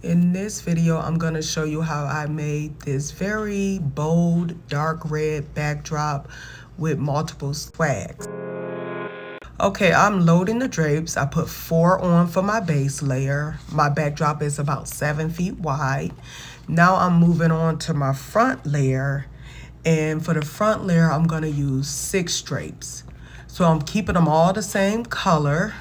In this video, I'm going to show you how I made this very bold, dark red backdrop with multiple swags. Okay, I'm loading the drapes. I put 4 on for my base layer. My backdrop is about 7 feet wide. Now I'm moving on to my front layer. And for the front layer, I'm going to use 6 drapes. So I'm keeping them all the same color.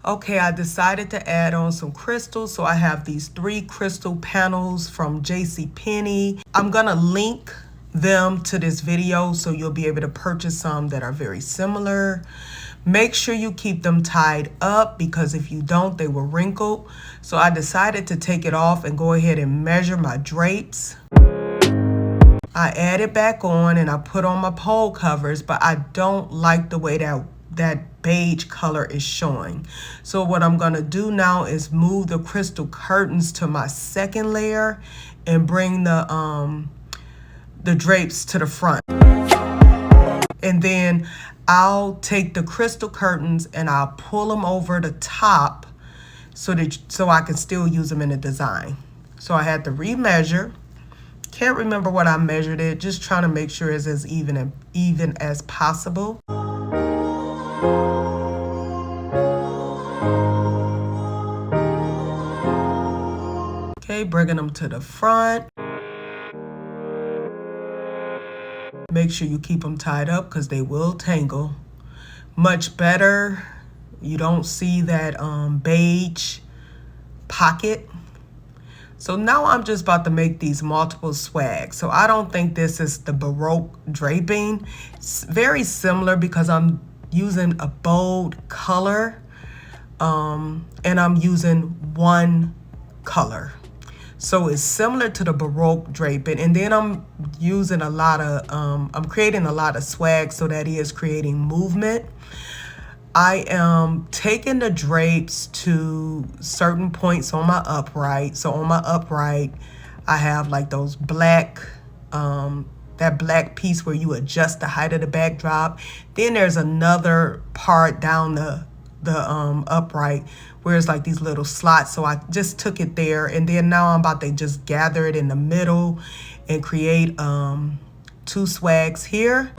Okay, I decided to add on some crystals, so I have these 3 crystal panels from JCPenney. I'm gonna link them to this video so you'll be able to purchase some that are very similar. Make sure you keep them tied up because if you don't, they will wrinkle. So I decided to take it off and go ahead and measure my drapes. I added back on and I put on my pole covers, but I don't like the way that beige color is showing. So what I'm gonna do now is move the crystal curtains to my second layer and bring the drapes to the front. And then I'll take the crystal curtains and I'll pull them over the top so I can still use them in the design. So I had to remeasure. Can't remember what I measured it, just trying to make sure it's as even as possible. Okay, bringing them to the front. Make sure you keep them tied up because they will tangle. Much better. You don't see that beige pocket. So now I'm just about to make these multiple swags. So I don't think this is the Baroque draping. It's very similar because I'm using a bold color and I'm using one color. So it's similar to the Baroque draping. And then I'm using a lot of, I'm creating a lot of swag so that it is creating movement. I am taking the drapes to certain points on my upright. So on my upright, I have like those black, that black piece where you adjust the height of the backdrop. Then there's another part down the upright where it's like these little slots. So I just took it there. And then now I'm about to just gather it in the middle and create 2 swags here.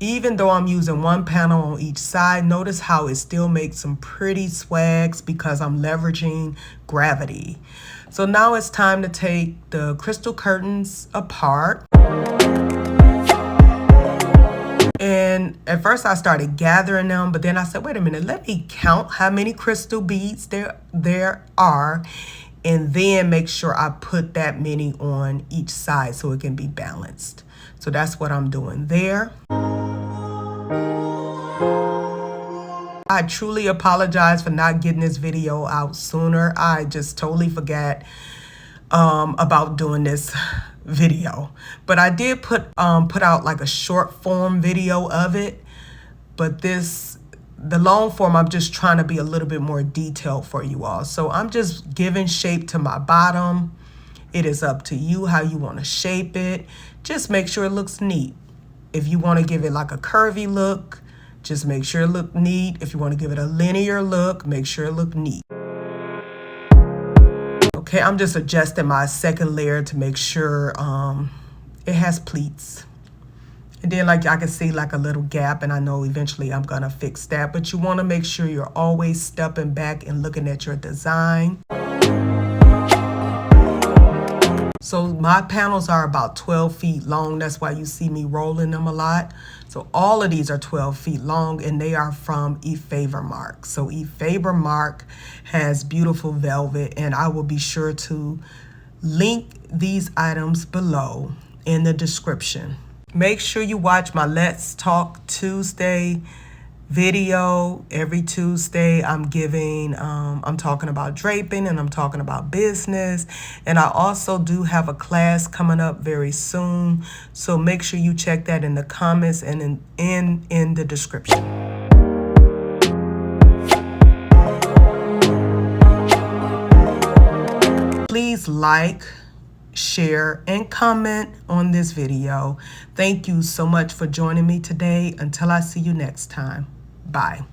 Even though I'm using 1 panel on each side, notice how it still makes some pretty swags because I'm leveraging gravity. So now it's time to take the crystal curtains apart. And at first I started gathering them, but then I said, wait a minute, let me count how many crystal beads there are, and then make sure I put that many on each side so it can be balanced. So that's what I'm doing there. I truly apologize for not getting this video out sooner. I just totally forgot about doing this video. But I did put out like a short form video of it. But the long form, I'm just trying to be a little bit more detailed for you all. So I'm just giving shape to my bottom. It is up to you how you want to shape it. Just make sure it looks neat. If you want to give it like a curvy look, just make sure it look neat. If you want to give it a linear look, make sure it look neat. Okay, I'm just adjusting my second layer to make sure it has pleats. And then like I can see like a little gap, and I know eventually I'm gonna fix that. But you want to make sure you're always stepping back and looking at your design. So my panels are about 12 feet long. That's why you see me rolling them a lot. So all of these are 12 feet long, and they are from Mark. So Mark has beautiful velvet, and I will be sure to link these items below in the description. Make sure you watch my Let's Talk Tuesday video. Every Tuesday I'm talking about draping, and I'm talking about business, and I also do have a class coming up very soon, so make sure you check that in the comments and in the description. Please like, share, and comment on this video. Thank you so much for joining me today. Until I see you next time. Bye.